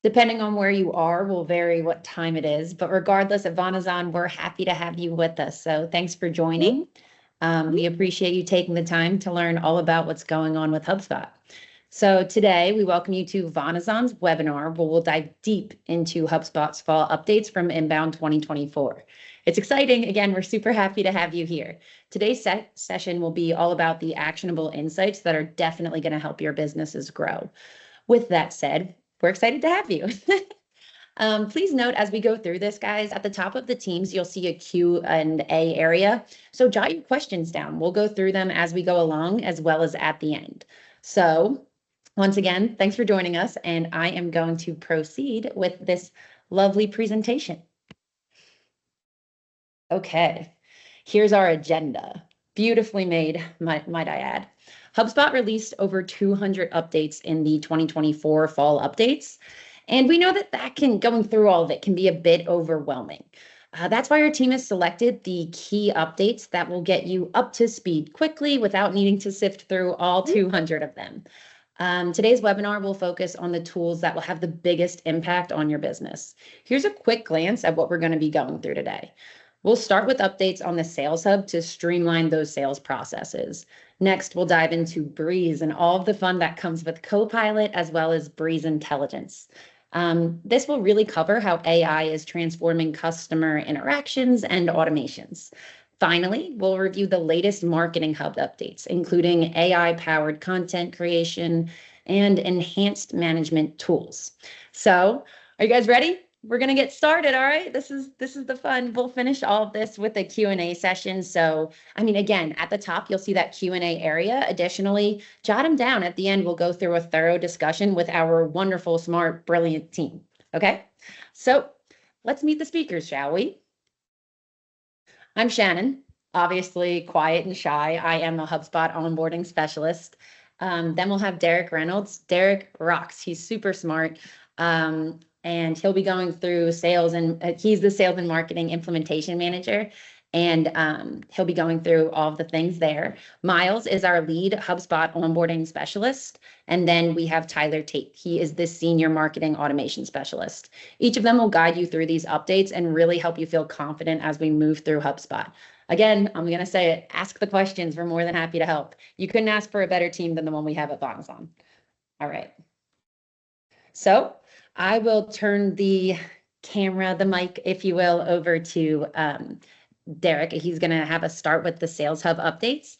Depending on where you are will vary what time it is, but regardless, if Vana's on, we're happy to have you with us. So thanks for joining. We appreciate you taking the time to learn all about what's going on with HubSpot. So today we welcome you to Vanazon's webinar where we'll dive deep into HubSpot's fall updates from Inbound 2024. It's exciting. Again, we're super happy to have you here. Today's session will be all about the actionable insights that are definitely going to help your businesses grow. With that said, we're excited to have you. Please note as we go through this, guys, at the top of the Teams, you'll see a Q&A area. So jot your questions down. We'll go through them as we go along, as well as at the end. So once again, thanks for joining us, and I am going to proceed with this lovely presentation. Okay, here's our agenda. Beautifully made, might I add. HubSpot released over 200 updates in the 2024 fall updates, and we know that going through all of it can be a bit overwhelming. That's why our team has selected the key updates that will get you up to speed quickly without needing to sift through all 200 of them. Today's webinar will focus on the tools that will have the biggest impact on your business. Here's a quick glance at what we're going to be going through today. We'll start with updates on the Sales Hub to streamline those sales processes. Next, we'll dive into Breeze and all of the fun that comes with Copilot as well as Breeze Intelligence. This will really cover how AI is transforming customer interactions and automations. Finally, we'll review the latest Marketing Hub updates, including AI-powered content creation and enhanced management tools. So, are you guys ready? We're going to get started, all right? This is the fun. We'll finish all of this with a Q&A session. So, again, at the top, you'll see that Q&A area. Additionally, jot them down. At the end, we'll go through a thorough discussion with our wonderful, smart, brilliant team, okay? So, let's meet the speakers, shall we? I'm Shannon, obviously quiet and shy. I am a HubSpot onboarding specialist. Then we'll have Derek Reynolds. Derek rocks. He's super smart. And he'll be going through sales, and he's the sales and marketing implementation manager. And he'll be going through all of the things there. Miles is our lead HubSpot onboarding specialist. And then we have Tyler Tate. He is the senior marketing automation specialist. Each of them will guide you through these updates and really help you feel confident as we move through HubSpot. Again, I'm going to say it, ask the questions. We're more than happy to help. You couldn't ask for a better team than the one we have at Bonzon. All right. So I will turn the camera, the mic, if you will, over to Derek. He's going to have us start with the Sales Hub updates,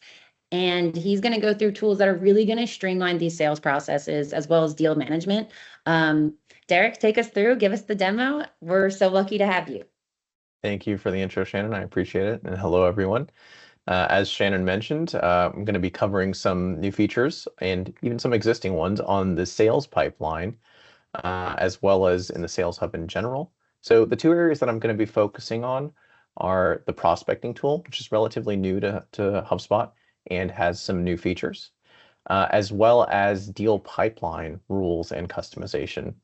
and he's going to go through tools that are really going to streamline these sales processes as well as deal management. Derek, take us through, give us the demo. We're so lucky to have you. Thank you for the intro, Shannon. I appreciate it. And hello, everyone. As Shannon mentioned, I'm going to be covering some new features and even some existing ones on the sales pipeline, as well as in the Sales Hub in general. So the two areas that I'm going to be focusing on are the prospecting tool, which is relatively new to HubSpot and has some new features, as well as deal pipeline rules and customization.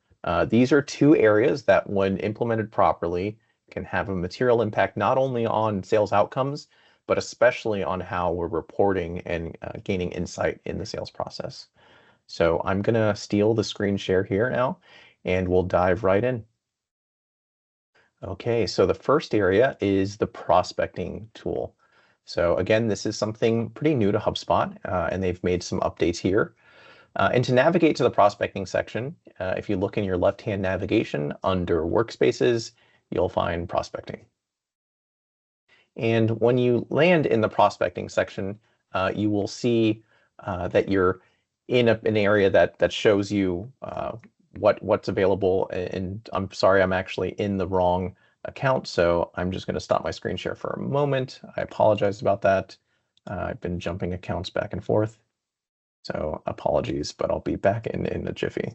These are two areas that, when implemented properly, can have a material impact not only on sales outcomes, but especially on how we're reporting and gaining insight in the sales process. So I'm going to steal the screen share here now, and we'll dive right in. Okay, so the first area is the prospecting tool. So again, this is something pretty new to HubSpot, and they've made some updates here. And to navigate to the prospecting section, if you look in your left-hand navigation under Workspaces, you'll find prospecting. And when you land in the prospecting section, you will see that you're in an area that shows you what's available. And I'm sorry, I'm actually in the wrong account, so I'm just going to stop my screen share for a moment. I apologize about that. I've been jumping accounts back and forth, so apologies, but I'll be back in a jiffy.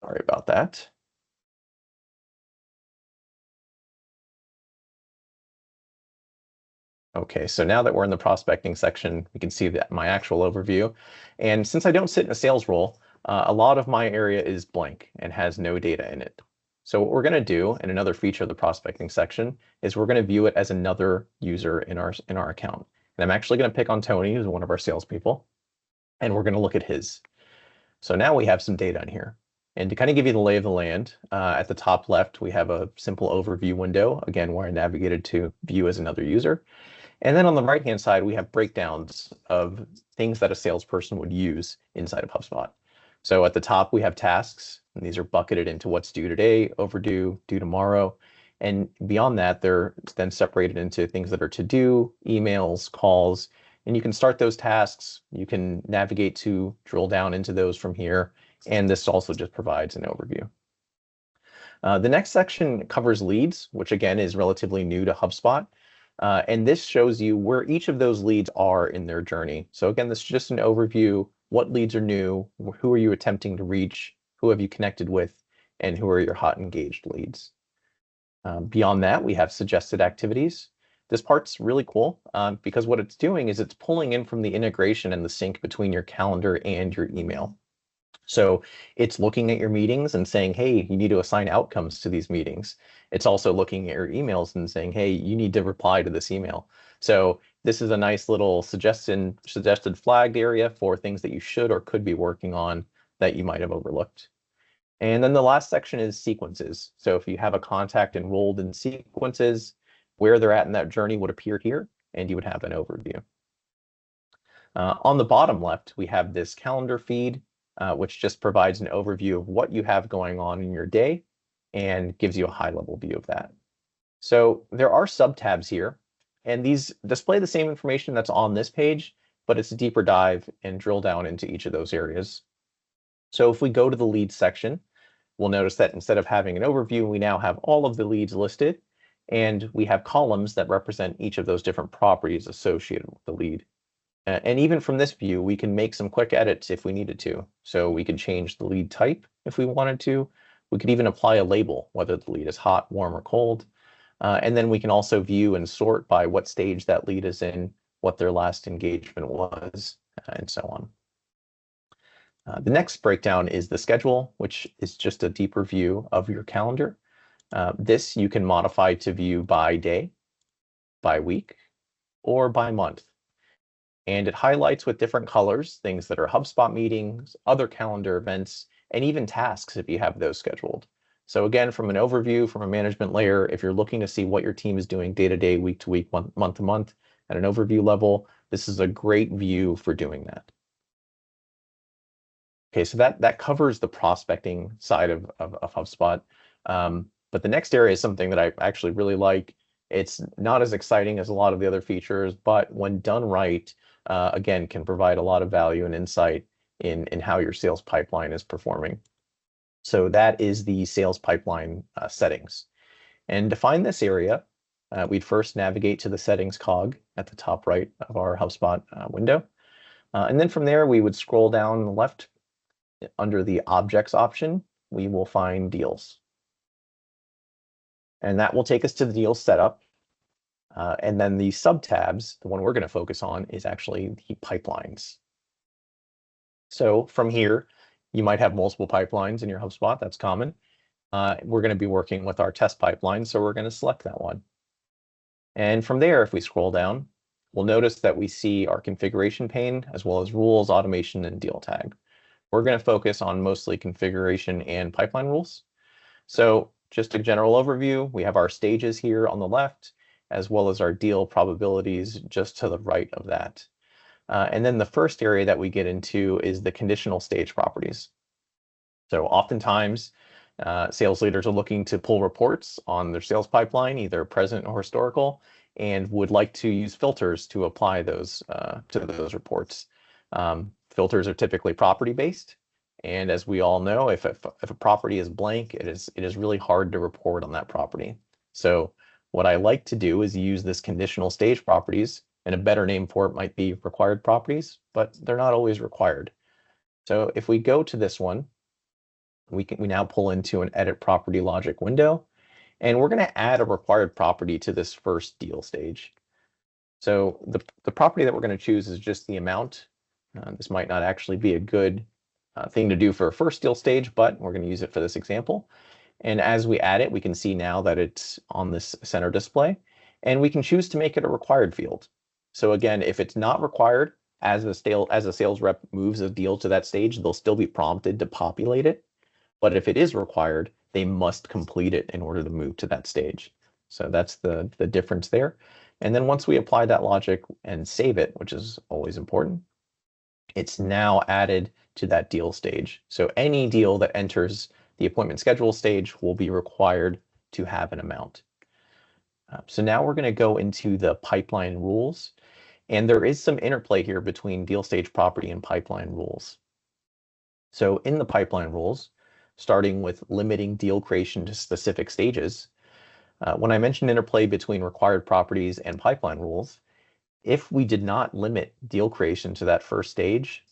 Sorry about that. Okay, so now that we're in the prospecting section, we can see that my actual overview. And since I don't sit in a sales role, a lot of my area is blank and has no data in it. So what we're going to do, and another feature of the prospecting section, is we're going to view it as another user in our account. And I'm actually going to pick on Tony, who's one of our salespeople, and we're going to look at his. So now we have some data in here. And to kind of give you the lay of the land, at the top left, we have a simple overview window, again, where I navigated to view as another user. And then on the right-hand side, we have breakdowns of things that a salesperson would use inside of HubSpot. So at the top, we have tasks, and these are bucketed into what's due today, overdue, due tomorrow. And beyond that, they're then separated into things that are to do, emails, calls, and you can start those tasks. You can navigate to drill down into those from here. And this also just provides an overview. The next section covers leads, which again is relatively new to HubSpot. And this shows you where each of those leads are in their journey. So again, this is just an overview. What leads are new? Who are you attempting to reach? Who have you connected with? And who are your hot engaged leads? Beyond that, we have suggested activities. This part's really cool because what it's doing is it's pulling in from the integration and the sync between your calendar and your email. So it's looking at your meetings and saying, hey, you need to assign outcomes to these meetings. It's also looking at your emails and saying, hey, you need to reply to this email. So this is a nice little suggested flagged area for things that you should or could be working on that you might have overlooked. And then the last section is sequences. So if you have a contact enrolled in sequences, where they're at in that journey would appear here, and you would have an overview. On the bottom left, we have this calendar feed, which just provides an overview of what you have going on in your day and gives you a high-level view of that. So there are sub-tabs here, and these display the same information that's on this page, but it's a deeper dive and drill down into each of those areas. So if we go to the leads section, we'll notice that instead of having an overview, we now have all of the leads listed, and we have columns that represent each of those different properties associated with the lead. And even from this view, we can make some quick edits if we needed to. So we could change the lead type if we wanted to. We could even apply a label, whether the lead is hot, warm, or cold. And then we can also view and sort by what stage that lead is in, what their last engagement was, and so on. The next breakdown is the schedule, which is just a deeper view of your calendar. This you can modify to view by day, by week, or by month. And it highlights with different colors things that are HubSpot meetings, other calendar events, and even tasks if you have those scheduled. So again, from an overview, from a management layer, if you're looking to see what your team is doing day to day, week to week, month to month, at an overview level, this is a great view for doing that. Okay, so that covers the prospecting side of HubSpot. But the next area is something that I actually really like. It's not as exciting as a lot of the other features, but when done right, again, can provide a lot of value and insight in how your sales pipeline is performing. So that is the sales pipeline settings. And to find this area, we'd first navigate to the settings cog at the top right of our HubSpot window. And then from there, we would scroll down the left under the objects option, we will find deals. And that will take us to the deal setup. And then the sub-tabs, the one we're going to focus on is actually the pipelines. So from here, you might have multiple pipelines in your HubSpot. That's common. We're going to be working with our test pipeline, so we're going to select that one. And from there, if we scroll down, we'll notice that we see our configuration pane, as well as rules, automation, and deal tag. We're going to focus on mostly configuration and pipeline rules. So just a general overview, we have our stages here on the left, as well as our deal probabilities just to the right of that. And then the first area that we get into is the conditional stage properties. So oftentimes, sales leaders are looking to pull reports on their sales pipeline, either present or historical, and would like to use filters to apply those to those reports. Filters are typically property-based, and as we all know, if a property is blank, it is really hard to report on that property. So what I like to do is use this conditional stage properties, and a better name for it might be required properties, but they're not always required. So if we go to this one, we now pull into an edit property logic window, and we're going to add a required property to this first deal stage. So the property that we're going to choose is just the amount. This might not actually be a good thing to do for a first deal stage, but we're going to use it for this example. And as we add it, we can see now that it's on this center display, and we can choose to make it a required field. So again, if it's not required, as a sales rep moves a deal to that stage, they'll still be prompted to populate it. But if it is required, they must complete it in order to move to that stage. So that's the difference there. And then once we apply that logic and save it, which is always important, it's now added to that deal stage. So any deal that enters the appointment schedule stage will be required to have an amount. So now we're going to go into the pipeline rules. And there is some interplay here between deal stage property and pipeline rules. So in the pipeline rules, starting with limiting deal creation to specific stages, when I mentioned interplay between required properties and pipeline rules, if we did not limit deal creation to that first stage,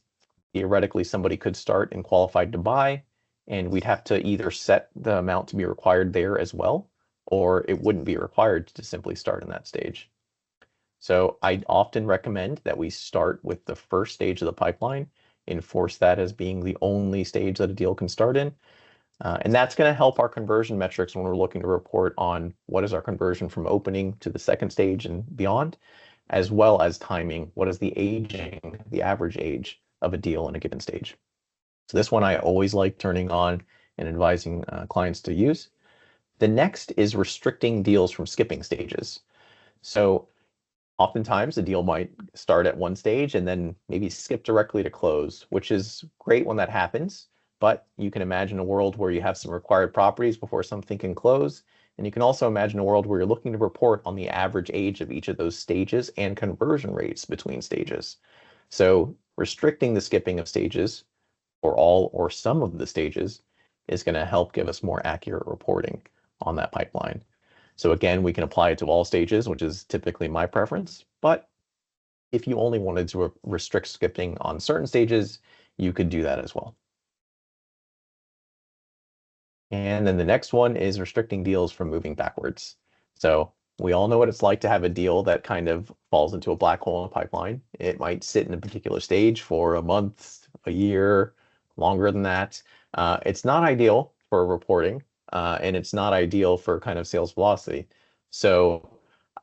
theoretically somebody could start and qualified to buy, and we'd have to either set the amount to be required there as well, or it wouldn't be required to simply start in that stage. So I often recommend that we start with the first stage of the pipeline, enforce that as being the only stage that a deal can start in. And that's going to help our conversion metrics when we're looking to report on what is our conversion from opening to the second stage and beyond, as well as timing. What is the aging, the average age of a deal in a given stage? So this one I always like turning on and advising clients to use. The next is restricting deals from skipping stages. So oftentimes a deal might start at one stage and then maybe skip directly to close, which is great when that happens. But you can imagine a world where you have some required properties before something can close. And you can also imagine a world where you're looking to report on the average age of each of those stages and conversion rates between stages. So restricting the skipping of stages for all or some of the stages is going to help give us more accurate reporting on that pipeline. So again, we can apply it to all stages, which is typically my preference. But if you only wanted to restrict skipping on certain stages, you could do that as well. And then the next one is restricting deals from moving backwards. So we all know what it's like to have a deal that kind of falls into a black hole in a pipeline. It might sit in a particular stage for a month, a year, longer than that. It's not ideal for reporting, and it's not ideal for kind of sales velocity. So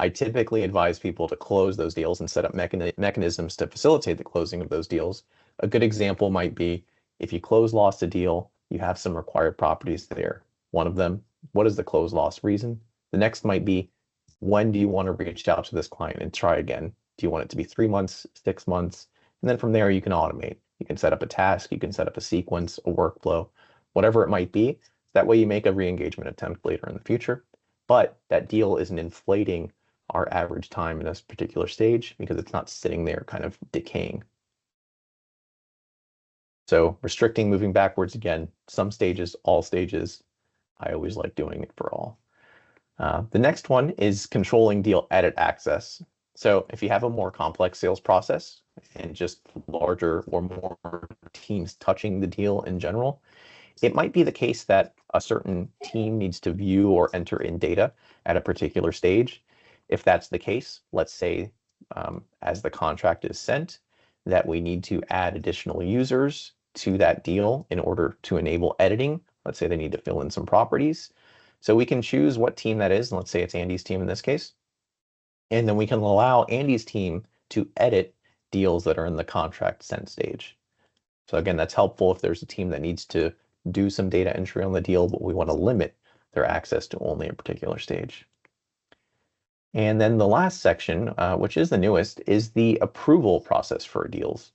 I typically advise people to close those deals and set up mechanisms to facilitate the closing of those deals. A good example might be if you lost a deal, you have some required properties there. One of them, what is the close loss reason? The next might be, when do you want to reach out to this client and try again? Do you want it to be 3 months, 6 months? And then from there, you can automate. You can set up a task, you can set up a sequence, a workflow, whatever it might be. That way you make a re-engagement attempt later in the future. But that deal isn't inflating our average time in this particular stage because it's not sitting there kind of decaying. So restricting moving backwards, again, some stages, all stages. I always like doing it for all. The next one is controlling deal edit access. So if you have a more complex sales process and just larger or more teams touching the deal in general, it might be the case that a certain team needs to view or enter in data at a particular stage. If that's the case, let's say as the contract is sent, that we need to add additional users to that deal in order to enable editing. Let's say they need to fill in some properties. So we can choose what team that is. And let's say it's Andy's team in this case. And then we can allow Andy's team to edit deals that are in the contract sent stage. So again, that's helpful if there's a team that needs to do some data entry on the deal, but we want to limit their access to only a particular stage. And then the last section, which is the newest, is the approval process for deals.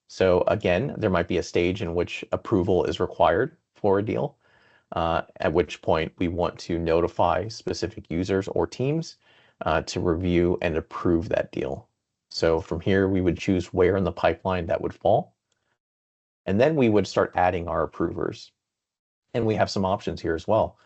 So again, there might be a stage in which approval is required for a deal, at which point we want to notify specific users or teams to review and approve that deal. So from here, we would choose where in the pipeline that would fall. And then we would start adding our approvers. And we have some options here as well.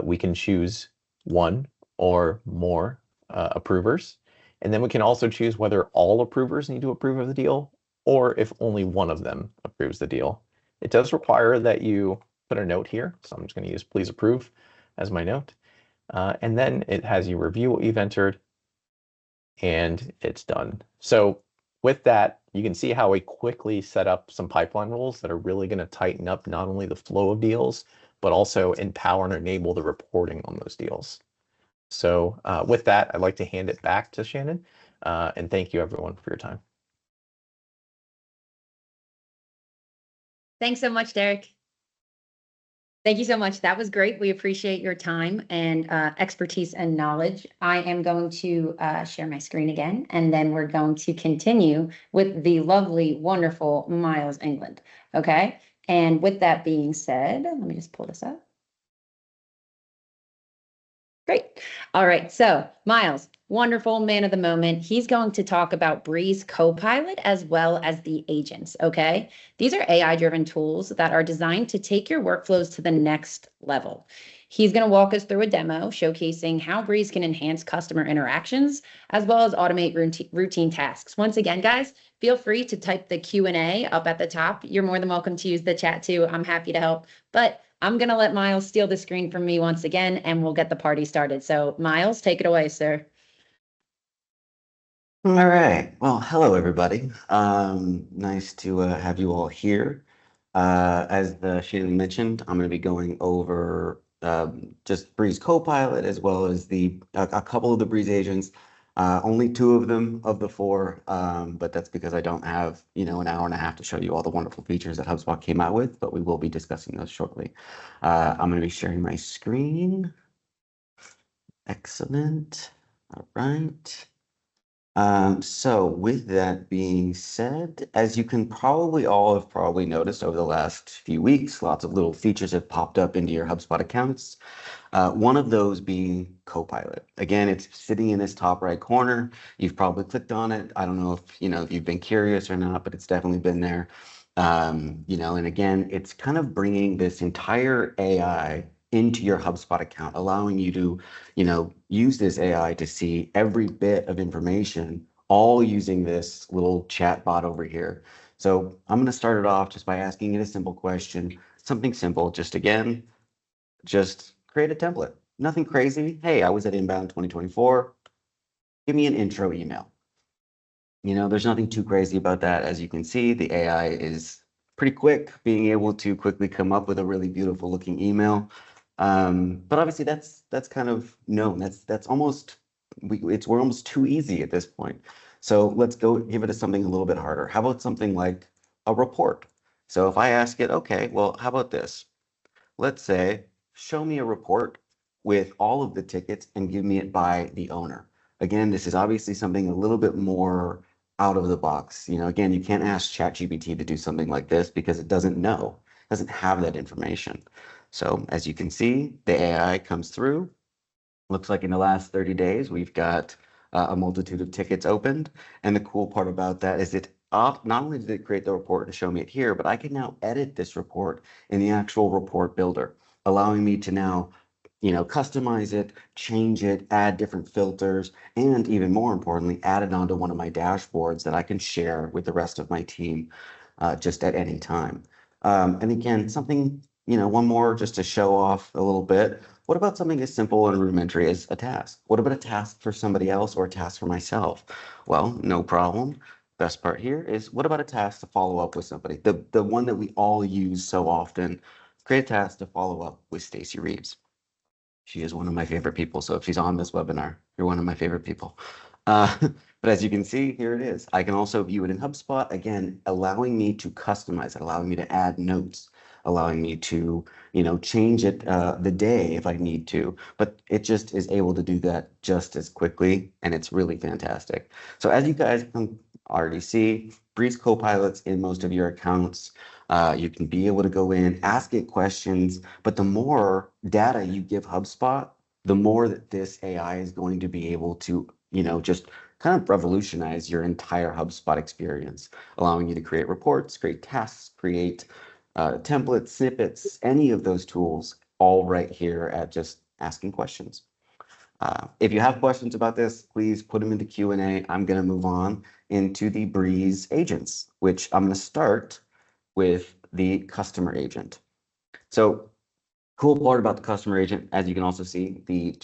We can choose one or more approvers. And then we can also choose whether all approvers need to approve of the deal or if only one of them approves the deal. It does require that you put a note here. So I'm just going to use please approve as my note. And then it has you review what you've entered and it's done. So with that, you can see how we quickly set up some pipeline rules that are really going to tighten up not only the flow of deals, but also empower and enable the reporting on those deals. So with that, I'd like to hand it back to Shannon And thank you everyone for your time. Thanks so much, Derek. Thank you so much. That was great. We appreciate your time and expertise and knowledge. I am going to share my screen again, and then we're going to continue with the lovely, wonderful Miles England. Okay. And with that being said, let me just pull this up. Great. All right. So, Miles, wonderful man of the moment. He's going to talk about Breeze Copilot as well as the agents. Okay. These are AI driven tools that are designed to take your workflows to the next level. He's going to walk us through a demo showcasing how Breeze can enhance customer interactions as well as automate routine tasks. Once again, guys, feel free to type the Q&A up at the top. You're more than welcome to use the chat too. I'm happy to help. But I'm going to let Miles steal the screen from me once again, and we'll get the party started. So, Miles, take it away, sir. All right. Well, hello, everybody. Nice to have you all here. As Shannon mentioned, I'm going to be going over just Breeze Copilot as well as a couple of the Breeze agents. Only two of them of the four, but that's because I don't have, an hour and a half to show you all the wonderful features that HubSpot came out with, but we will be discussing those shortly. I'm going to be sharing my screen. Excellent. All right. So with that being said, as you can probably all have probably noticed over the last few weeks, lots of little features have popped up into your HubSpot accounts. One of those being Copilot. Again, it's sitting in this top right corner. You've probably clicked on it. I don't know if you've been curious or not, but it's definitely been there. And again, it's kind of bringing this entire AI into your HubSpot account, allowing you to, use this AI to see every bit of information, all using this little chat bot over here. So I'm going to start it off just by asking it a simple question, something simple, just create a template. Nothing crazy. Hey, I was at Inbound 2024. Give me an intro email. There's nothing too crazy about that. As you can see, the AI is pretty quick, being able to quickly come up with a really beautiful looking email. But obviously that's kind of known. That's almost we're almost too easy at this point. So let's go give it something a little bit harder. How about something like a report? So if I ask it, okay, well, how about this? Let's say, show me a report with all of the tickets and give me it by the owner. Again, this is obviously something a little bit more out of the box. Again, you can't ask ChatGPT to do something like this because it doesn't know, doesn't have that information. So as you can see, the AI comes through. Looks like in the last 30 days, we've got a multitude of tickets opened. And the cool part about that is not only did it create the report and show me it here, but I can now edit this report in the actual report builder, allowing me to now, customize it, change it, add different filters, and even more importantly, add it onto one of my dashboards that I can share with the rest of my team just at any time. And again, something, one more just to show off a little bit. What about something as simple and rudimentary as a task? What about a task for somebody else or a task for myself? Well, no problem. Best part here is what about a task to follow up with somebody? The one that we all use so often. Create a task to follow up with Stacey Reeves. She is one of my favorite people. So if she's on this webinar, you're one of my favorite people. But as you can see, here it is. I can also view it in HubSpot, again, allowing me to customize it, allowing me to add notes, allowing me to, change it the day if I need to. But it just is able to do that just as quickly, and it's really fantastic. So as you guys can already see, Breeze Copilot's in most of your accounts. You can be able to go in, ask it questions, but the more data you give HubSpot, the more that this AI is going to be able to, just kind of revolutionize your entire HubSpot experience, allowing you to create reports, create tasks, create templates, snippets, any of those tools, all right here at just asking questions. If you have questions about this, please put them into Q&A. I'm going to move on into the Breeze agents, which I'm going to start with the customer agent. So cool part about the customer agent, as you can also see, the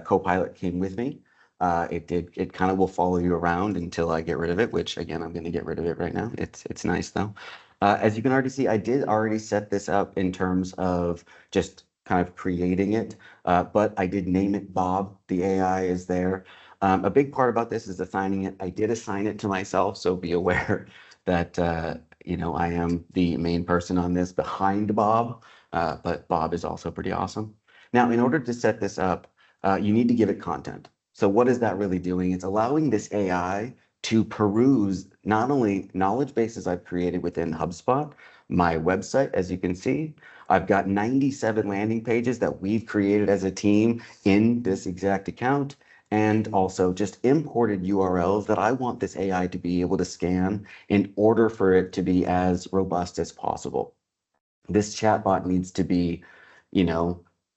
Copilot came with me. It kind of will follow you around until I get rid of it, which again, I'm going to get rid of it right now. It's nice though. As you can already see, I did already set this up in terms of just kind of creating it, but I did name it Bob. The AI is there. A big part about this is assigning it. I did assign it to myself, so be aware that I am the main person on this behind Bob, but Bob is also pretty awesome. Now, in order to set this up, you need to give it content. So what is that really doing? It's allowing this AI to peruse not only knowledge bases I've created within HubSpot, my website, as you can see. I've got 97 landing pages that we've created as a team in this exact account, and also just imported URLs that I want this AI to be able to scan in order for it to be as robust as possible. This chatbot needs to be,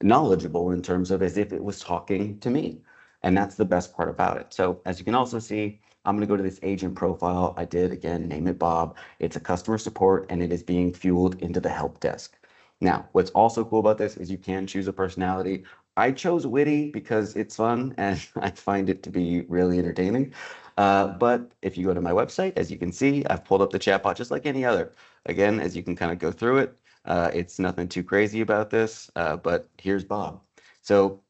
knowledgeable in terms of as if it was talking to me. And that's the best part about it. So as you can also see, I'm going to go to this agent profile. I did, again, name it Bob. It's a customer support, and it is being fueled into the help desk. Now, what's also cool about this is you can choose a personality. I chose witty because it's fun and I find it to be really entertaining. But if you go to my website, as you can see, I've pulled up the chatbot just like any other. Again, as you can kind of go through it, it's nothing too crazy about this, but here's Bob. So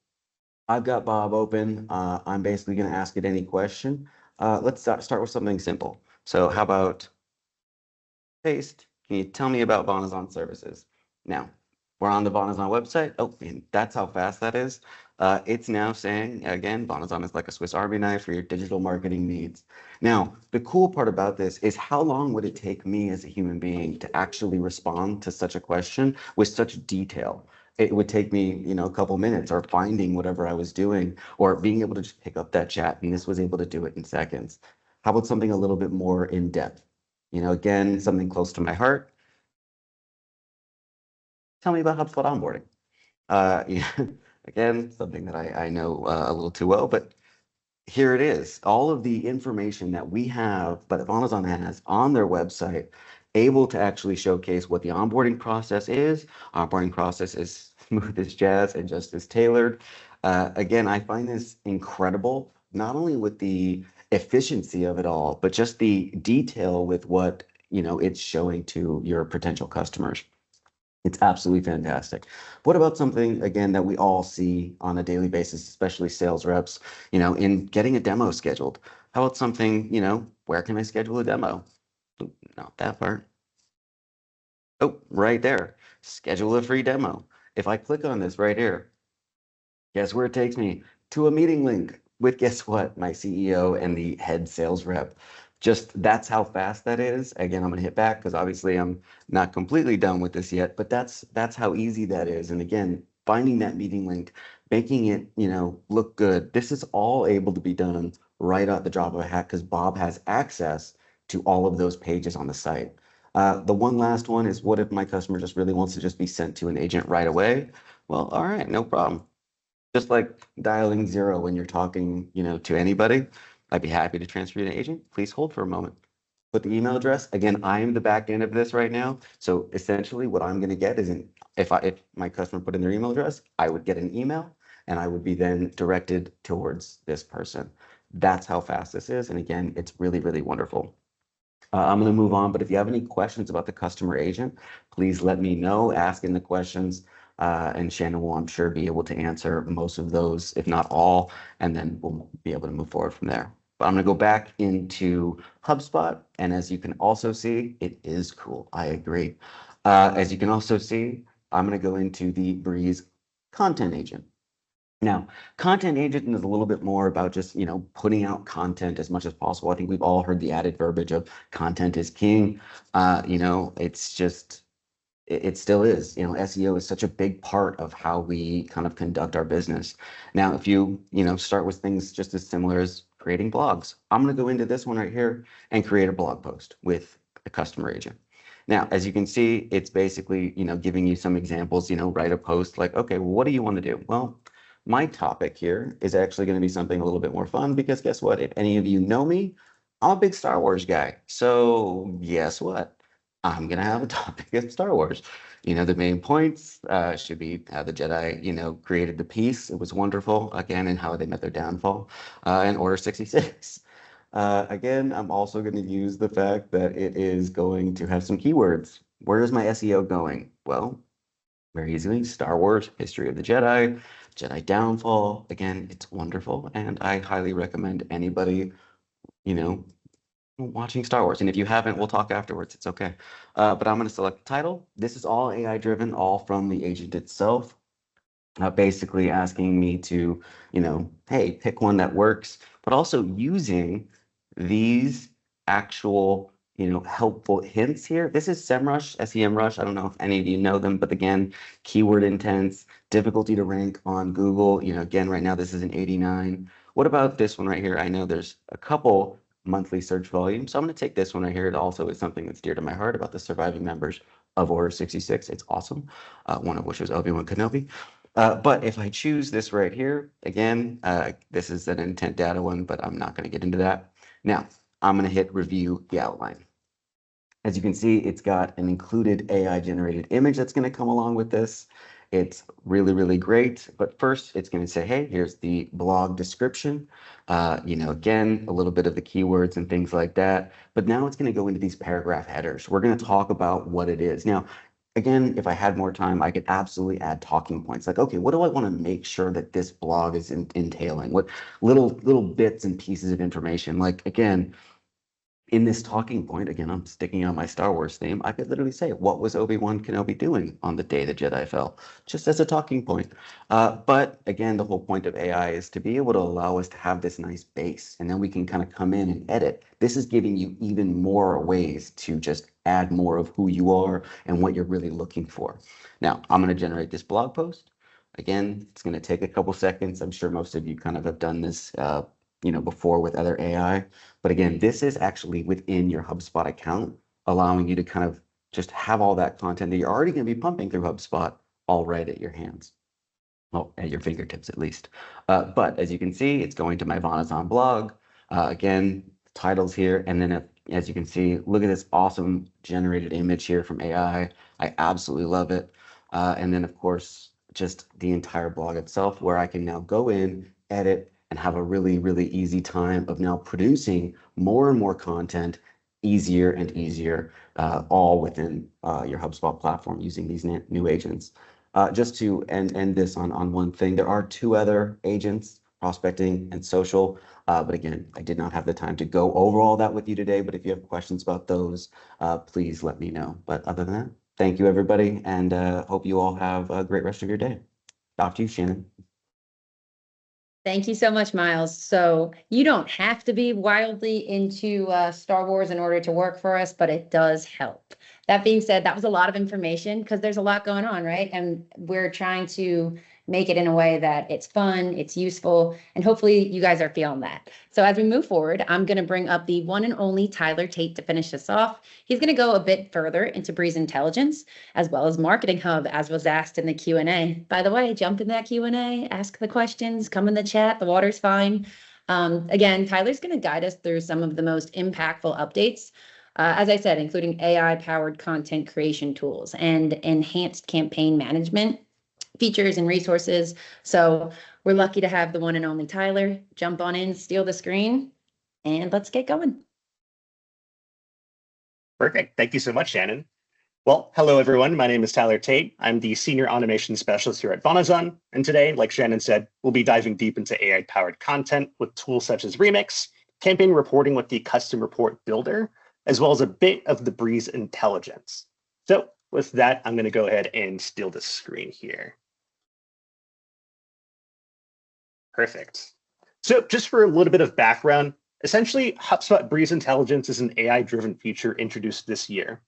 I've got Bob open. I'm basically going to ask it any question. Let's start with something simple. So how about paste? Can you tell me about Bonazon services? Now, we're on the Bonazon website. Oh, and that's how fast that is. It's now saying, again, Bonazon is like a Swiss Army knife for your digital marketing needs. Now, the cool part about this is how long would it take me as a human being to actually respond to such a question with such detail? It would take me, a couple minutes, or finding whatever I was doing, or being able to just pick up that chat, and this was able to do it in seconds. How about something a little bit more in depth? Again, something close to my heart. Tell me about HubSpot onboarding. Yeah, again, something that I know a little too well, but here it is. All of the information that we have, but Amazon has on their website, able to actually showcase what the onboarding process is. Onboarding process is smooth as jazz and just as tailored. Again, I find this incredible, not only with the efficiency of it all, but just the detail with what, it's showing to your potential customers. It's absolutely fantastic. What about something, again, that we all see on a daily basis, especially sales reps, in getting a demo scheduled? How about something, where can I schedule a demo? Oop, not that part. Oh, right there. Schedule a free demo. If I click on this right here, guess where it takes me? To a meeting link with, guess what? My CEO and the head sales rep. Just that's how fast that is. Again, I'm gonna hit back because obviously I'm not completely done with this yet, but that's how easy that is. And again, finding that meeting link, making it, look good. This is all able to be done right out the drop of a hat because Bob has access to all of those pages on the site. The one last one is, what if my customer just really wants to just be sent to an agent right away? Well, all right, no problem. Just like dialing zero when you're talking, to anybody, I'd be happy to transfer you to an agent. Please hold for a moment. Put the email address. Again, I am the back end of this right now. So essentially what I'm going to get is if my customer put in their email address, I would get an email and I would be then directed towards this person. That's how fast this is. And again, it's really, really wonderful. I'm going to move on, but if you have any questions about the customer agent, please let me know, ask in the questions, and Shannon will, I'm sure, be able to answer most of those, if not all, and then we'll be able to move forward from there. But I'm going to go back into HubSpot, and as you can also see, it is cool. I agree. As you can also see, I'm going to go into the Breeze Content Agent. Now, content agent is a little bit more about just, putting out content as much as possible. I think we've all heard the added verbiage of content is king. It's just, it still is. SEO is such a big part of how we kind of conduct our business. Now, if you, start with things just as similar as creating blogs, I'm going to go into this one right here and create a blog post with a customer agent. Now, as you can see, it's basically, giving you some examples, write a post like, okay, well, what do you want to do? Well, my topic here is actually going to be something a little bit more fun because guess what? If any of you know me, I'm a big Star Wars guy. So guess what? I'm going to have a topic of Star Wars. The main points should be how the Jedi, created the peace. It was wonderful, again, and how they met their downfall, and Order 66. Again, I'm also going to use the fact that it is going to have some keywords. Where is my SEO going? Well, very easily. Star Wars, History of the Jedi, Jedi Downfall. Again, it's wonderful, and I highly recommend anybody, you know, watching Star Wars. And if you haven't, we'll talk afterwards. It's okay. But I'm going to select the title. This is all AI driven, all from the agent itself. Basically asking me to, hey, pick one that works, but also using these actual, helpful hints here. This is SEMrush, SEMrush. I don't know if any of you know them, but again, keyword intents, difficulty to rank on Google. Again, right now this is an 89. What about this one right here? I know there's a couple monthly search volume, so I'm going to take this one right here. It also is something that's dear to my heart about the surviving members of Order 66. It's awesome. One of which was Obi-Wan Kenobi. But if I choose this right here, again, this is an intent data one, but I'm not going to get into that. Now, I'm going to hit review the outline. As you can see, it's got an included AI generated image that's going to come along with this. It's really, really great. But first, it's going to say, hey, here's the blog description. Again, a little bit of the keywords and things like that. But now it's going to go into these paragraph headers. We're going to talk about what it is. Now, again, if I had more time, I could absolutely add talking points. Like, okay, what do I want to make sure that this blog is entailing? What little bits and pieces of information? Like, again, in this talking point, again, I'm sticking on my Star Wars theme. I could literally say, what was Obi-Wan Kenobi doing on the day the Jedi fell? Just as a talking point. But again, the whole point of AI is to be able to allow us to have this nice base, and then we can kind of come in and edit. This is giving you even more ways to just add more of who you are and what you're really looking for. Now, I'm going to generate this blog post. Again, it's going to take a couple seconds. I'm sure most of you kind of have done this before with other AI. But again, this is actually within your HubSpot account, allowing you to kind of just have all that content that you're already going to be pumping through HubSpot all right at your hands. Well, at your fingertips at least. But as you can see, it's going to my Vonazon blog. Again, titles here. And then as you can see, look at this awesome generated image here from AI. I absolutely love it. And then, of course, just the entire blog itself, where I can now go in, edit, and have a really, really easy time of now producing more and more content easier and easier, all within your HubSpot platform using these new agents. Just to end this on one thing, there are two other agents, prospecting and social. But again, I did not have the time to go over all that with you today. But if you have questions about those, please let me know. But other than that, thank you, everybody, and hope you all have a great rest of your day. Back to you, Shannon. Thank you so much, Miles. So you don't have to be wildly into Star Wars in order to work for us, but it does help. That being said, that was a lot of information because there's a lot going on, right? And we're trying to make it in a way that it's fun, it's useful, and hopefully you guys are feeling that. So as we move forward, I'm going to bring up the one and only Tyler Tate to finish this off. He's going to go a bit further into Breeze Intelligence as well as Marketing Hub, as was asked in the Q&A. By the way, jump in that Q&A, ask the questions, come in the chat, the water's fine. Again, Tyler's going to guide us through some of the most impactful updates, as I said, including AI-powered content creation tools and enhanced campaign management features and resources. So we're lucky to have the one and only Tyler. Jump on in, steal the screen, and let's get going. Perfect. Thank you so much, Shannon. Well, hello, everyone. My name is Tyler Tate. I'm the Senior Automation Specialist here at Vonazon. And today, like Shannon said, we'll be diving deep into AI-powered content with tools such as Remix, campaign reporting with the Custom Report Builder, as well as a bit of the Breeze Intelligence. So with that, I'm going to go ahead and steal the screen here. Perfect. So just for a little bit of background, essentially, HubSpot Breeze Intelligence is an AI-driven feature introduced this year.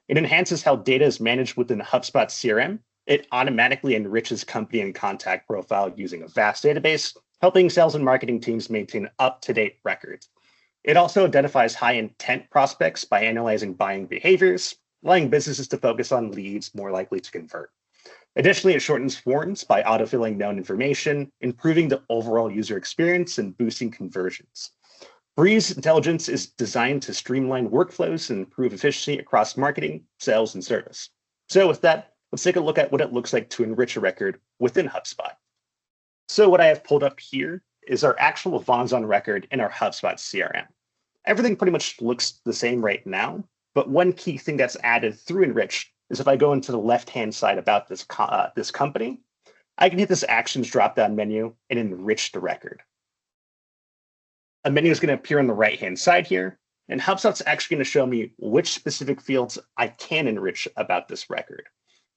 It enhances how data is managed within HubSpot CRM. It automatically enriches company and contact profile using a vast database, helping sales and marketing teams maintain up-to-date records. It also identifies high-intent prospects by analyzing buying behaviors, allowing businesses to focus on leads more likely to convert. Additionally, it shortens forms by autofilling known information, improving the overall user experience and boosting conversions. Breeze Intelligence is designed to streamline workflows and improve efficiency across marketing, sales, and service. So with that, let's take a look at what it looks like to enrich a record within HubSpot. So what I have pulled up here is our actual Vonazon record in our HubSpot CRM. Everything pretty much looks the same right now, but one key thing that's added through Enrich is if I go into the left-hand side about this company, I can hit this actions drop-down menu and enrich the record. A menu is going to appear on the right-hand side here, and HubSpot's actually going to show me which specific fields I can enrich about this record.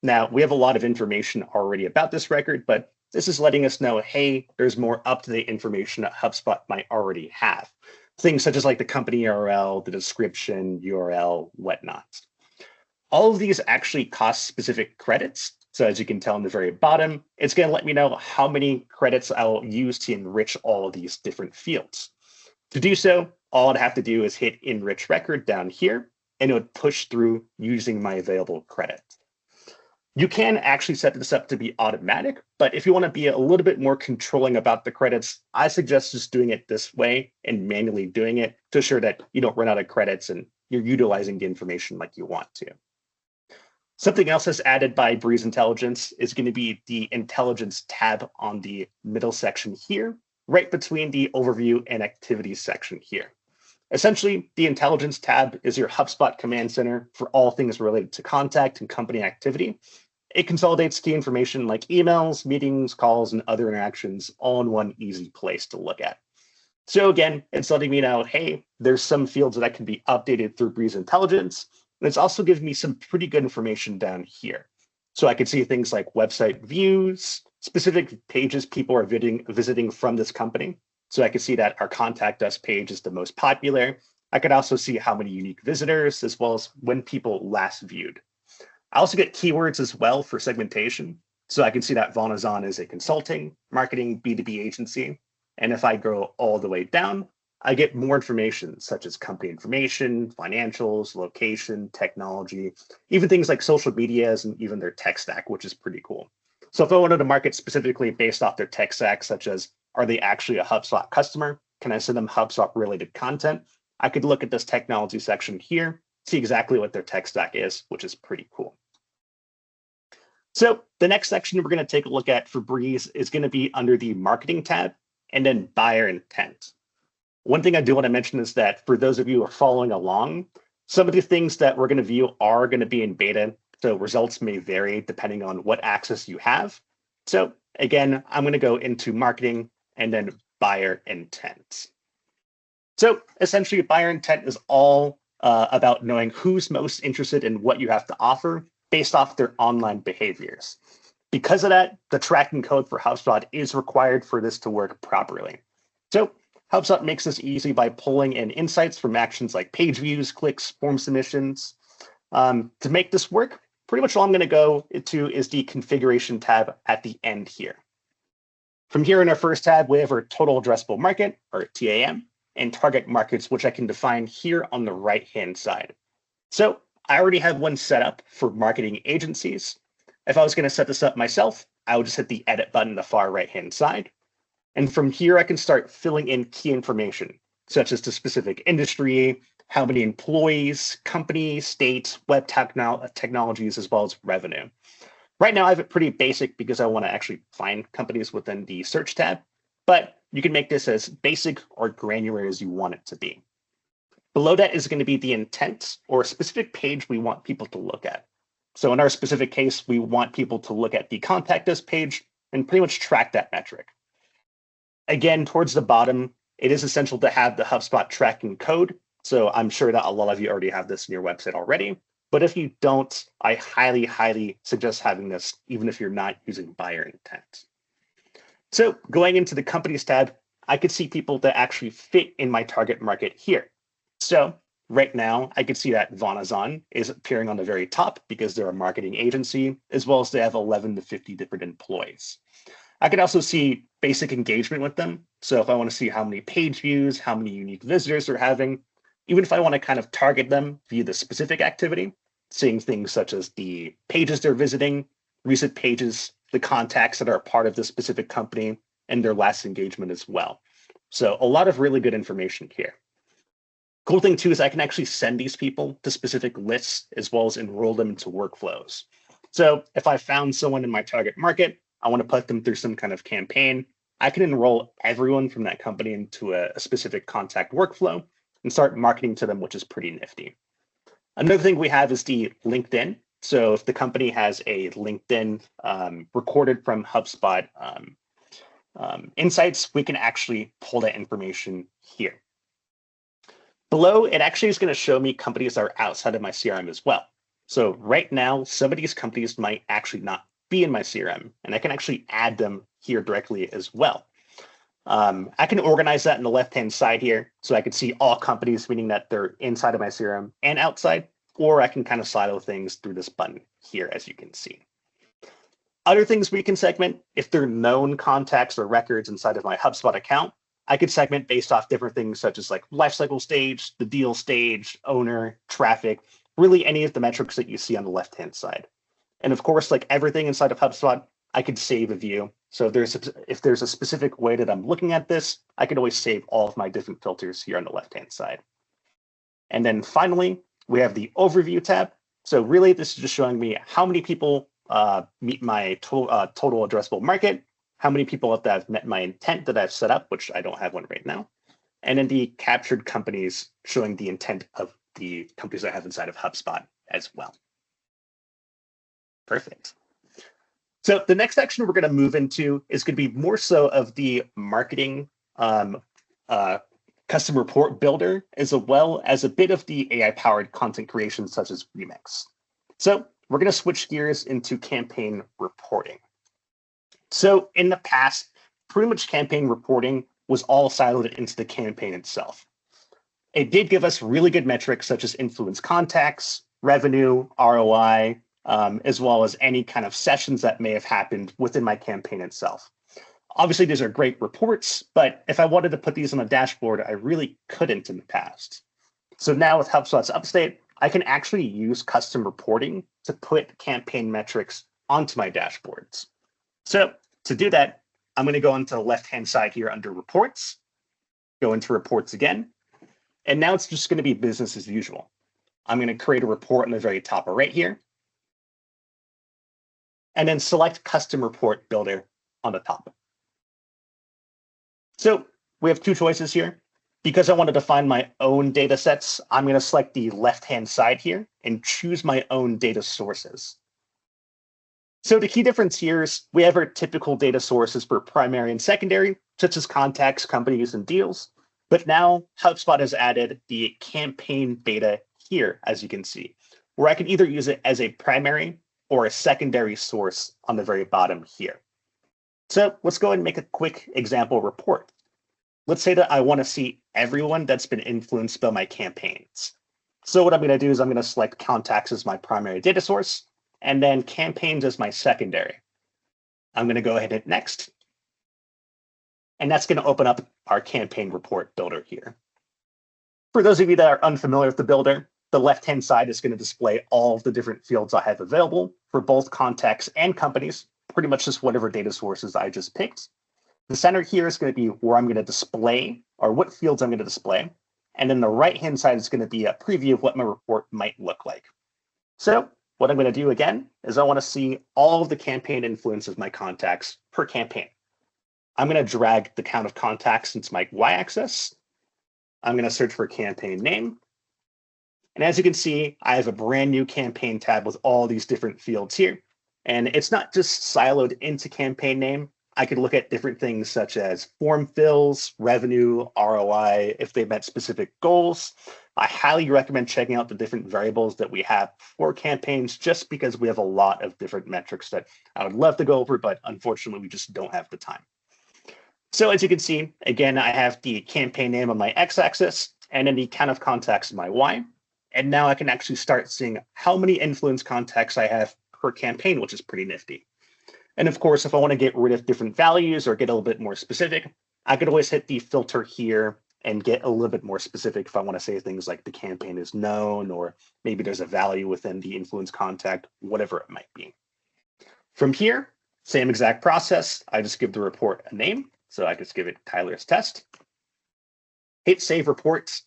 Now, we have a lot of information already about this record, but this is letting us know, hey, there's more up-to-date information that HubSpot might already have. Things such as like the company URL, the description, URL, whatnot. All of these actually cost specific credits. So as you can tell on the very bottom, it's going to let me know how many credits I'll use to enrich all of these different fields. To do so, all I'd have to do is hit enrich record down here, and it would push through using my available credit. You can actually set this up to be automatic, but if you want to be a little bit more controlling about the credits, I suggest just doing it this way and manually doing it to ensure that you don't run out of credits and you're utilizing the information like you want to. Something else that's added by Breeze Intelligence is going to be the Intelligence tab on the middle section here, right between the Overview and Activities section here. Essentially, the Intelligence tab is your HubSpot command center for all things related to contact and company activity. It consolidates key information like emails, meetings, calls, and other interactions all in one easy place to look at. So again, it's letting me know, hey, there's some fields that can be updated through Breeze Intelligence, and it's also giving me some pretty good information down here. So I can see things like website views, specific pages people are visiting from this company. So I can see that our Contact Us page is the most popular. I could also see how many unique visitors, as well as when people last viewed. I also get keywords as well for segmentation. So I can see that Vonazon is a consulting, marketing, B2B agency. And if I go all the way down, I get more information such as company information, financials, location, technology, even things like social medias and even their tech stack, which is pretty cool. So if I wanted to market specifically based off their tech stack, such as are they actually a HubSpot customer? Can I send them HubSpot related content? I could look at this technology section here, see exactly what their tech stack is, which is pretty cool. So the next section we're going to take a look at for Breeze is going to be under the Marketing tab and then Buyer Intent. One thing I do want to mention is that for those of you who are following along, some of the things that we're going to view are going to be in beta, so results may vary depending on what access you have. So again, I'm going to go into Marketing and then Buyer Intent. So essentially, Buyer Intent is all about knowing who's most interested in what you have to offer based off their online behaviors. Because of that, the tracking code for HubSpot is required for this to work properly. So HubSpot makes this easy by pulling in insights from actions like page views, clicks, form submissions. To make this work, pretty much all I'm going to go to is the Configuration tab at the end here. From here in our first tab, we have our Total Addressable Market, or TAM, and Target Markets, which I can define here on the right-hand side. So I already have one set up for marketing agencies. If I was going to set this up myself, I would just hit the Edit button on the far right-hand side. And from here, I can start filling in key information, such as the specific industry, how many employees, company, state, web technologies, as well as revenue. Right now, I have it pretty basic because I want to actually find companies within the search tab, but you can make this as basic or granular as you want it to be. Below that is going to be the intent or a specific page we want people to look at. So in our specific case, we want people to look at the Contact Us page and pretty much track that metric. Again, towards the bottom, it is essential to have the HubSpot tracking code. So I'm sure that a lot of you already have this in your website already. But if you don't, I highly, highly suggest having this, even if you're not using Buyer Intent. So going into the Companies tab, I could see people that actually fit in my target market here. So right now, I could see that Vonazon is appearing on the very top because they're a marketing agency, as well as they have 11 to 50 different employees. I could also see basic engagement with them. So if I want to see how many page views, how many unique visitors they're having, even if I want to kind of target them via the specific activity, seeing things such as the pages they're visiting, recent pages, the contacts that are a part of the specific company, and their last engagement as well. So a lot of really good information here. Cool thing too is I can actually send these people to specific lists as well as enroll them into workflows. So if I found someone in my target market, I want to put them through some kind of campaign, I can enroll everyone from that company into a specific contact workflow and start marketing to them, which is pretty nifty. Another thing we have is the LinkedIn So if the company has a LinkedIn recorded from HubSpot insights, we can actually pull that information here. Below, it actually is going to show me companies that are outside of my CRM as well. So right now, some of these companies might actually not be in my CRM, and I can actually add them here directly as well. I can organize that in the left-hand side here, so I can see all companies, meaning that they're inside of my CRM and outside, or I can kind of silo things through this button here, as you can see. Other things we can segment, if they're known contacts or records inside of my HubSpot account, I could segment based off different things such as like lifecycle stage, the deal stage, owner, traffic, really any of the metrics that you see on the left-hand side. And of course, like everything inside of HubSpot, I could save a view. So if there's a specific way that I'm looking at this, I could always save all of my different filters here on the left-hand side. And then finally, we have the overview tab. So really, this is just showing me how many people meet my total addressable market, how many people that have met my intent that I've set up, which I don't have one right now, and then the captured companies showing the intent of the companies I have inside of HubSpot as well. Perfect. So the next section we're going to move into is going to be more so of the marketing custom report builder, as well as a bit of the AI-powered content creation such as Remix. So we're going to switch gears into campaign reporting. So in the past, pretty much campaign reporting was all siloed into the campaign itself. It did give us really good metrics such as influence contacts, revenue, ROI, as well as any kind of sessions that may have happened within my campaign itself. Obviously, these are great reports, but if I wanted to put these on a dashboard, I really couldn't in the past. So now with HubSpot's update, I can actually use custom reporting to put campaign metrics onto my dashboards. So to do that, I'm going to go onto the left-hand side here under reports, go into reports again, and now it's just going to be business as usual. I'm going to create a report on the very top right here, and then select custom report builder on the top. So we have two choices here. Because I want to define my own data sets, I'm going to select the left-hand side here and choose my own data sources. So the key difference here is we have our typical data sources for primary and secondary, such as contacts, companies, and deals. But now HubSpot has added the campaign data here, as you can see, where I can either use it as a primary or a secondary source on the very bottom here. So let's go ahead and make a quick example report. Let's say that I want to see everyone that's been influenced by my campaigns. So what I'm going to do is I'm going to select contacts as my primary data source, and then campaigns as my secondary. I'm going to go ahead and hit next. And that's going to open up our campaign report builder here. For those of you that are unfamiliar with the builder, the left-hand side is going to display all of the different fields I have available for both contacts and companies, pretty much just whatever data sources I just picked. The center here is going to be where I'm going to display, or what fields I'm going to display. And then the right-hand side is going to be a preview of what my report might look like. So what I'm going to do again is I want to see all of the campaign influence of my contacts per campaign. I'm going to drag the count of contacts into my y-axis. I'm going to search for campaign name. And as you can see, I have a brand new campaign tab with all these different fields here. And it's not just siloed into campaign name. I could look at different things such as form fills, revenue, ROI, if they met specific goals. I highly recommend checking out the different variables that we have for campaigns, just because we have a lot of different metrics that I would love to go over, but unfortunately, we just don't have the time. So as you can see, again, I have the campaign name on my x-axis and then the count of contacts on my y. And now I can actually start seeing how many influence contacts I have per campaign, which is pretty nifty. And of course, if I want to get rid of different values or get a little bit more specific, I could always hit the filter here and get a little bit more specific if I want to say things like the campaign is known, or maybe there's a value within the influence contact, whatever it might be. From here, same exact process. I just give the report a name. So I just give it Tyler's test. Hit save reports.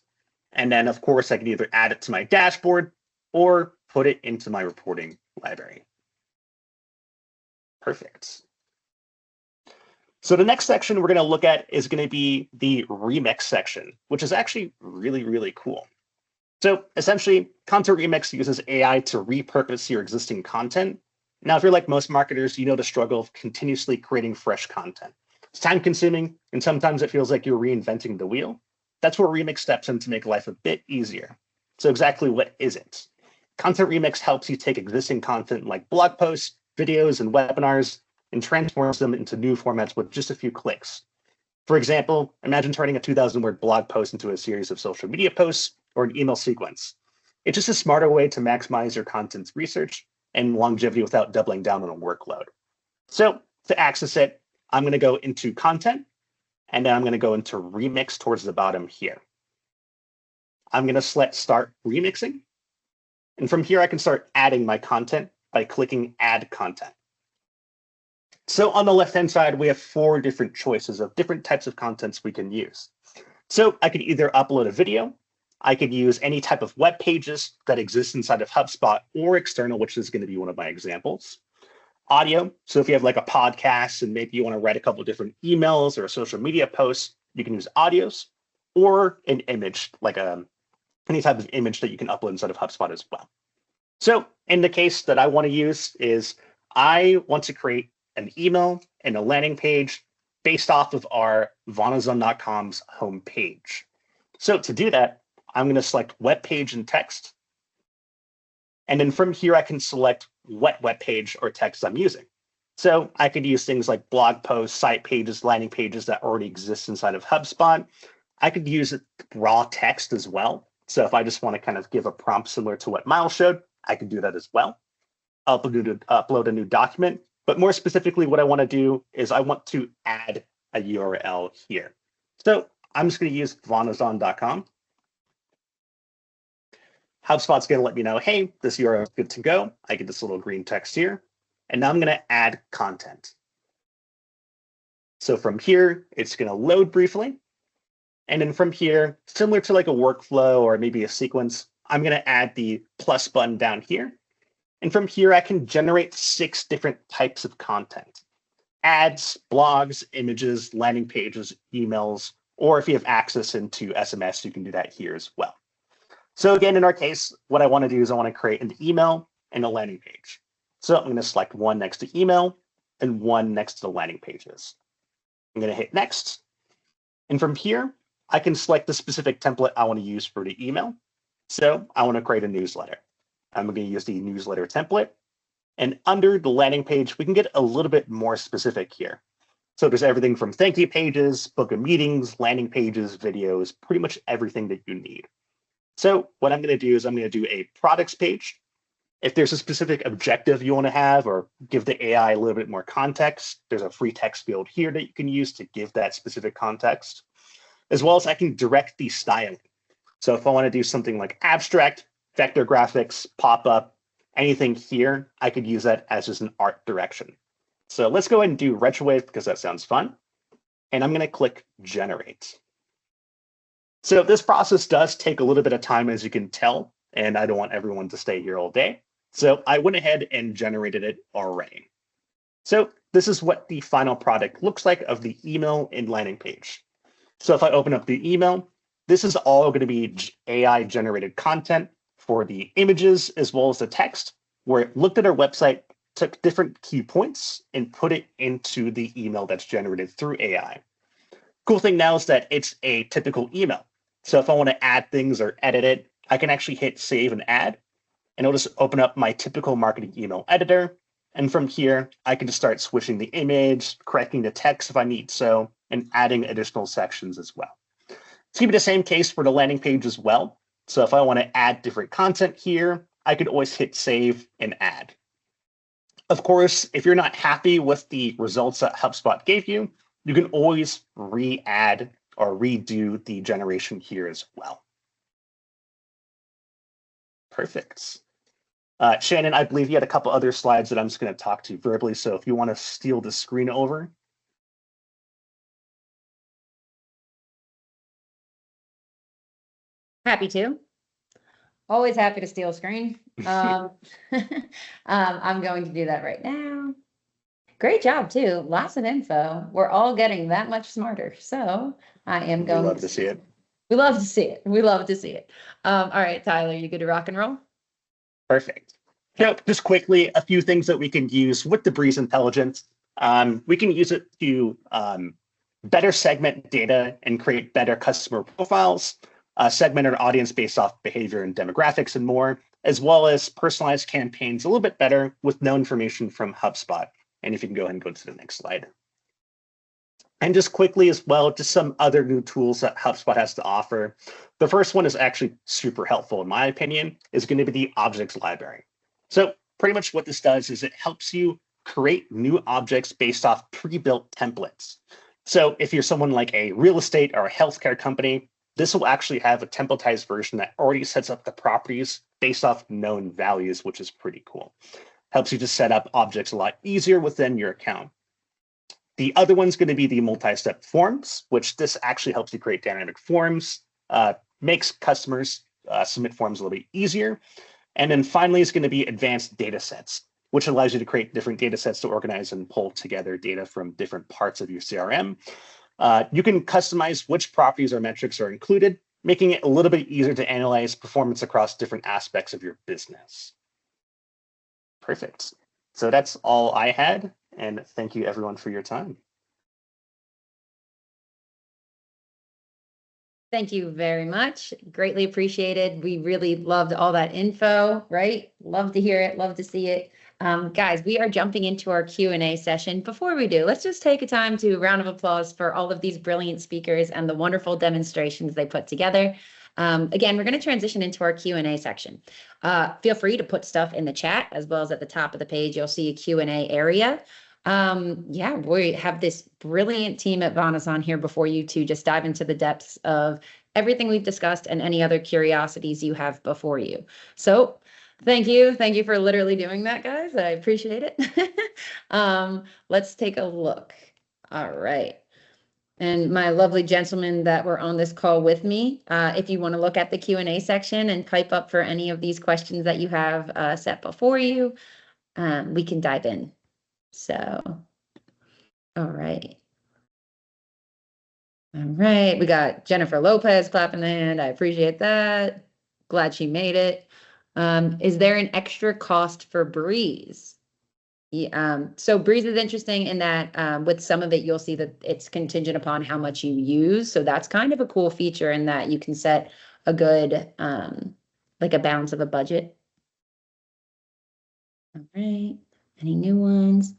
And then of course, I can either add it to my dashboard or put it into my reporting library. Perfect. So the next section we're going to look at is going to be the remix section, which is actually really, really cool. So essentially, Content Remix uses AI to repurpose your existing content. Now, if you're like most marketers, you know the struggle of continuously creating fresh content. It's time consuming, and sometimes it feels like you're reinventing the wheel. That's where Remix steps in to make life a bit easier. So exactly what is it? Content Remix helps you take existing content like blog posts, videos, and webinars and transforms them into new formats with just a few clicks. For example, imagine turning a 2,000-word blog post into a series of social media posts or an email sequence. It's just a smarter way to maximize your content's research and longevity without doubling down on a workload. So to access it, I'm going to go into content, and then I'm going to go into remix towards the bottom here. I'm going to select start remixing. And from here, I can start adding my content by clicking add content. So on the left-hand side, we have 4 different choices of different types of contents we can use. So I could either upload a video, I could use any type of web pages that exist inside of HubSpot or external, which is going to be one of my examples. Audio, so if you have like a podcast and maybe you want to write a couple of different emails or social media posts, you can use audios, or an image, like any type of image that you can upload inside of HubSpot as well. So in the case that I want to use is I want to create an email and a landing page based off of our vonazon.com's homepage. So to do that, I'm going to select web page and text. And then from here, I can select what web page or text I'm using. So I could use things like blog posts, site pages, landing pages that already exist inside of HubSpot. I could use raw text as well. So if I just want to kind of give a prompt similar to what Miles showed, I can do that as well. Upload a new document. But more specifically, what I want to do is I want to add a URL here. So I'm just going to use vonazon.com. HubSpot's going to let me know, hey, this URL is good to go. I get this little green text here. And now I'm going to add content. So from here, it's going to load briefly. And then from here, similar to like a workflow or maybe a sequence, I'm going to add the plus button down here. And from here, I can generate 6 different types of content: ads, blogs, images, landing pages, emails, or if you have access into SMS, you can do that here as well. So again, in our case, what I want to do is I want to create an email and a landing page. So I'm going to select one next to email and one next to the landing pages. I'm going to hit next. And from here, I can select the specific template I want to use for the email. So I want to create a newsletter. I'm going to use the newsletter template. And under the landing page, we can get a little bit more specific here. So there's everything from thank you pages, book of meetings, landing pages, videos, pretty much everything that you need. So what I'm going to do is I'm going to do a products page. If there's a specific objective you want to have or give the AI a little bit more context, there's a free text field here that you can use to give that specific context, as well as I can direct the styling. So if I want to do something like abstract, vector graphics, pop-up, anything here, I could use that as just an art direction. So let's go ahead and do retrowave because that sounds fun. And I'm going to click generate. So this process does take a little bit of time, as you can tell, and I don't want everyone to stay here all day. So I went ahead and generated it already. So this is what the final product looks like of the email and landing page. So if I open up the email, this is all going to be AI generated content for the images as well as the text, where it looked at our website, took different key points and put it into the email that's generated through AI. Cool thing now is that it's a typical email. So if I want to add things or edit it, I can actually hit save and add, and it'll just open up my typical marketing email editor. And from here, I can just start switching the image, correcting the text if I need so, and adding additional sections as well. It's going to be the same case for the landing page as well. So if I want to add different content here, I could always hit save and add. Of course, if you're not happy with the results that HubSpot gave you, you can always re-add or redo the generation here as well. Perfect. Shannon, I believe you had a couple other slides that I'm just going to talk to verbally. So if you want to steal the screen over. Happy to. Always happy to steal a screen. I'm going to do that right now. Great job, too. Lots of info. We're all getting that much smarter. So I am going love to see it. We love to see it. We love to see it. All right, Tyler, you good to rock and roll? Perfect. So just quickly, a few things that we can use with the Breeze Intelligence. We can use it to better segment data and create better customer profiles, segment our audience based off behavior and demographics and more, as well as personalized campaigns a little bit better with no information from HubSpot. And if you can go ahead and go to the next slide. And just quickly as well, just some other new tools that HubSpot has to offer. The first one is actually super helpful, in my opinion, is going to be the objects library. So pretty much what this does is it helps you create new objects based off pre-built templates. So if you're someone like a real estate or a healthcare company, this will actually have a templatized version that already sets up the properties based off known values, which is pretty cool. Helps you to set up objects a lot easier within your account. The other one's going to be the multi-step forms, which this actually helps you create dynamic forms, makes customers submit forms a little bit easier. And then finally is going to be advanced data sets, which allows you to create different data sets to organize and pull together data from different parts of your CRM. You can customize which properties or metrics are included, making it a little bit easier to analyze performance across different aspects of your business. Perfect. So that's all I had. And thank you, everyone, for your time. Thank you very much. Greatly appreciated. We really loved all that info, right? Love to hear it. Love to see it. Guys, we are jumping into our Q&A session. Before we do, let's just take a time to round of applause for all of these brilliant speakers and the wonderful demonstrations they put together. Again, we're going to transition into our Q&A section. Feel free to put stuff in the chat, as well as at the top of the page, you'll see a Q&A area. Yeah, we have this brilliant team at Vanas on here before you to just dive into the depths of everything we've discussed and any other curiosities you have before you. So thank you. Thank you for literally doing that, guys. I appreciate it. Let's take a look. All right. And my lovely gentlemen that were on this call with me, if you want to look at the Q&A section and type up for any of these questions that you have set before you, we can dive in. So, all right. All right, we got Jennifer Lopez clapping the hand. I appreciate that. Glad she made it. Is there an extra cost for Breeze? Yeah, so Breeze is interesting in that with some of it, you'll see that it's contingent upon how much you use. So that's kind of a cool feature in that you can set a good, like a balance of a budget. All right, any new ones?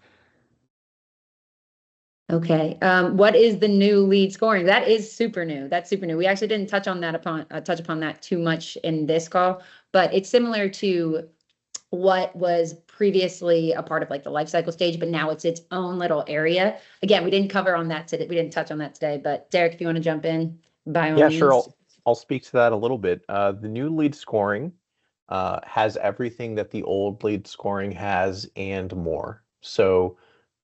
Okay. What is the new lead scoring? That is super new. That's super new. We actually didn't touch on that touch upon that too much in this call, but it's similar to what was previously a part of like the life cycle stage, but now it's its own little area. Again, we didn't cover on that today. We didn't touch on that today, but Derek, if you want to jump in, by all Yeah, means. sure. I'll speak to that a little bit. The new lead scoring has everything that the old lead scoring has and more. So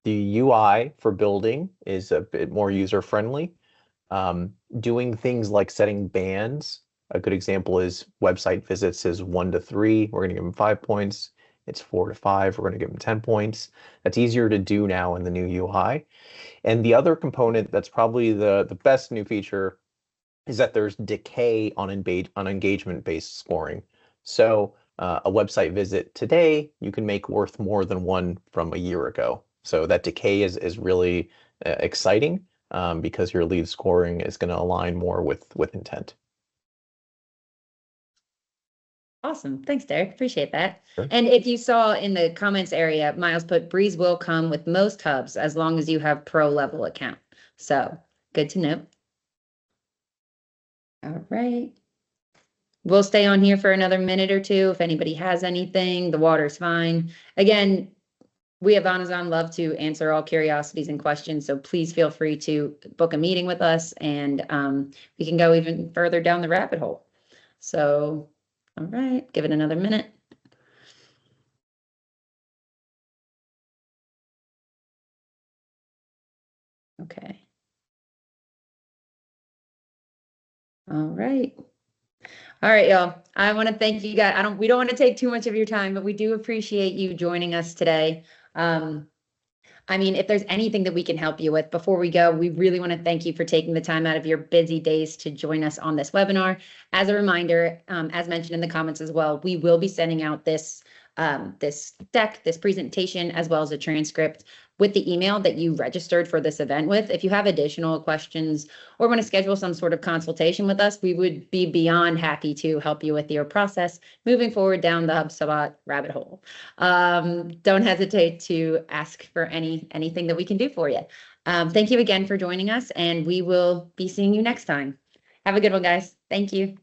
the UI for building is a bit more user-friendly. Doing things like setting bands. A good example is website visits is 1 to 3. We're going to give them 5 points. It's 4 to 5. We're going to give them 10 points. That's easier to do now in the new UI. And the other component that's probably the best new feature is that there's decay on engagement-based scoring. So a website visit today, you can make worth more than one from a year ago. So that decay is really exciting because your lead scoring is going to align more with intent. Awesome. Thanks, Derek. Appreciate that. Sure. And if you saw in the comments area, Miles put Breeze will come with most hubs as long as you have pro level account. So good to know. All right. We'll stay on here for another minute or two. If anybody has anything, the water's fine. Again, we at Amazon love to answer all curiosities and questions. So please feel free to book a meeting with us and we can go even further down the rabbit hole. So, all right, give it another minute. Okay. All right. All right, y'all. I want to thank you guys. We don't want to take too much of your time, but we do appreciate you joining us today. I mean, if there's anything that we can help you with before we go, we really want to thank you for taking the time out of your busy days to join us on this webinar. As a reminder, as mentioned in the comments as well, we will be sending out this this deck, this presentation, as well as a transcript with the email that you registered for this event with. If you have additional questions or want to schedule some sort of consultation with us, we would be beyond happy to help you with your process moving forward down the HubSpot rabbit hole. Don't hesitate to ask for anything that we can do for you. Thank you again for joining us, and we will be seeing you next time. Have a good one, guys. Thank you.